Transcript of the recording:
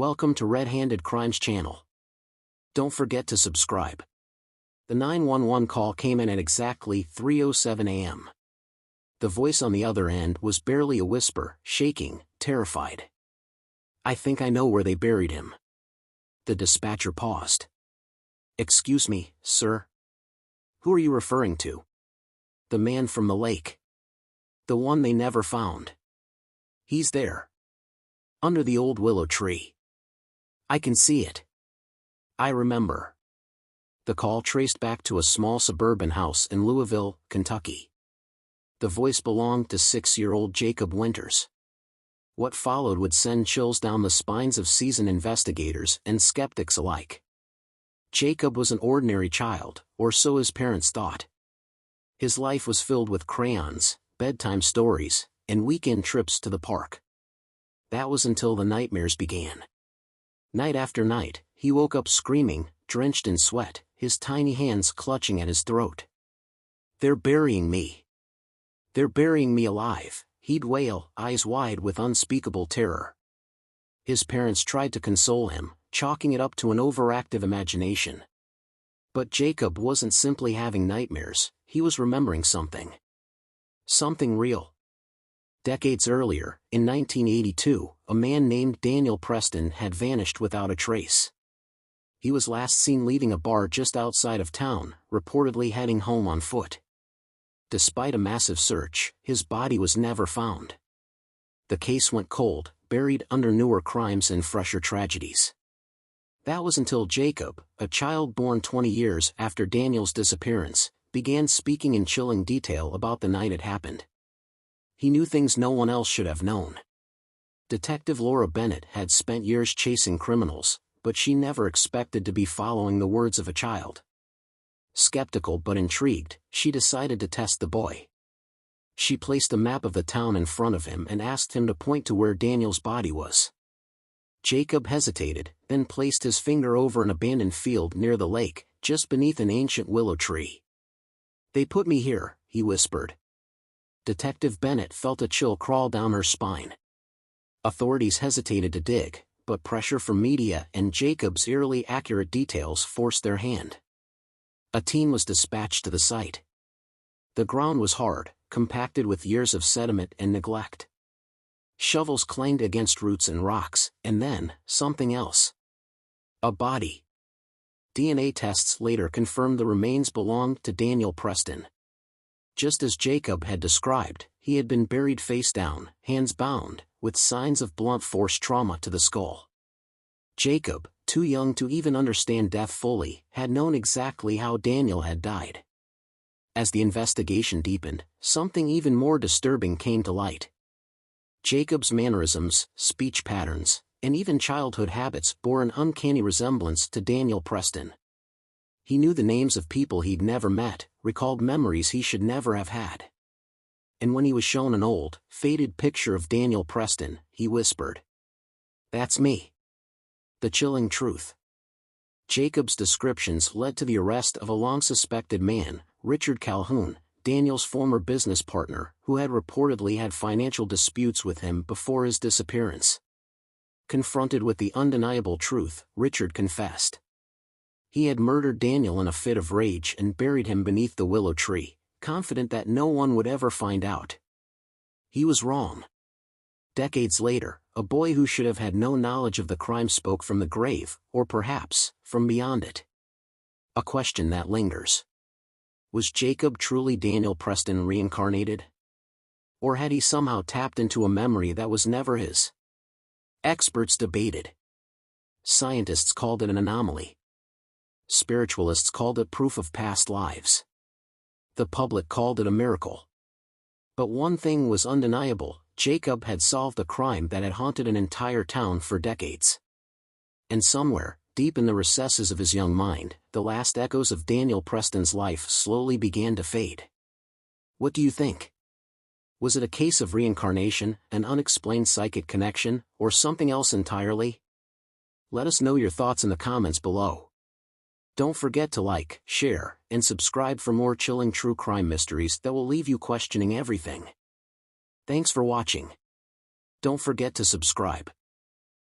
Welcome to Red-Handed Crimes channel. Don't forget to subscribe. The 911 call came in at exactly 3:07 a.m. The voice on the other end was barely a whisper, shaking, terrified. "I think I know where they buried him." The dispatcher paused. "Excuse me, sir? Who are you referring to?" "The man from the lake. The one they never found. He's there. Under the old willow tree. I can see it. I remember." The call traced back to a small suburban house in Louisville, Kentucky. The voice belonged to 6-year-old Jacob Winters. What followed would send chills down the spines of seasoned investigators and skeptics alike. Jacob was an ordinary child, or so his parents thought. His life was filled with crayons, bedtime stories, and weekend trips to the park. That was until the nightmares began. Night after night, he woke up screaming, drenched in sweat, his tiny hands clutching at his throat. "They're burying me. They're burying me alive," he'd wail, eyes wide with unspeakable terror. His parents tried to console him, chalking it up to an overactive imagination. But Jacob wasn't simply having nightmares, he was remembering something. Something real. Decades earlier, in 1982, a man named Daniel Preston had vanished without a trace. He was last seen leaving a bar just outside of town, reportedly heading home on foot. Despite a massive search, his body was never found. The case went cold, buried under newer crimes and fresher tragedies. That was until Jacob, a child born 20 years after Daniel's disappearance, began speaking in chilling detail about the night it happened. He knew things no one else should have known. Detective Laura Bennett had spent years chasing criminals, but she never expected to be following the words of a child. Skeptical but intrigued, she decided to test the boy. She placed a map of the town in front of him and asked him to point to where Daniel's body was. Jacob hesitated, then placed his finger over an abandoned field near the lake, just beneath an ancient willow tree. "They put me here," he whispered. Detective Bennett felt a chill crawl down her spine. Authorities hesitated to dig, but pressure from media and Jacob's eerily accurate details forced their hand. A team was dispatched to the site. The ground was hard, compacted with years of sediment and neglect. Shovels clanged against roots and rocks, and then, something else. A body. DNA tests later confirmed the remains belonged to Daniel Preston. Just as Jacob had described, he had been buried face down, hands bound, with signs of blunt force trauma to the skull. Jacob, too young to even understand death fully, had known exactly how Daniel had died. As the investigation deepened, something even more disturbing came to light. Jacob's mannerisms, speech patterns, and even childhood habits bore an uncanny resemblance to Daniel Preston. He knew the names of people he'd never met, recalled memories he should never have had. And when he was shown an old, faded picture of Daniel Preston, he whispered, "That's me." The chilling truth. Jacob's descriptions led to the arrest of a long-suspected man, Richard Calhoun, Daniel's former business partner, who had reportedly had financial disputes with him before his disappearance. Confronted with the undeniable truth, Richard confessed. He had murdered Daniel in a fit of rage and buried him beneath the willow tree, confident that no one would ever find out. He was wrong. Decades later, a boy who should have had no knowledge of the crime spoke from the grave, or perhaps, from beyond it. A question that lingers. Was Jacob truly Daniel Preston reincarnated? Or had he somehow tapped into a memory that was never his? Experts debated. Scientists called it an anomaly. Spiritualists called it proof of past lives. The public called it a miracle. But one thing was undeniable: Jacob had solved a crime that had haunted an entire town for decades. And somewhere, deep in the recesses of his young mind, the last echoes of Daniel Preston's life slowly began to fade. What do you think? Was it a case of reincarnation, an unexplained psychic connection, or something else entirely? Let us know your thoughts in the comments below. Don't forget to like, share, and subscribe for more chilling true crime mysteries that will leave you questioning everything. Thanks for watching. Don't forget to subscribe.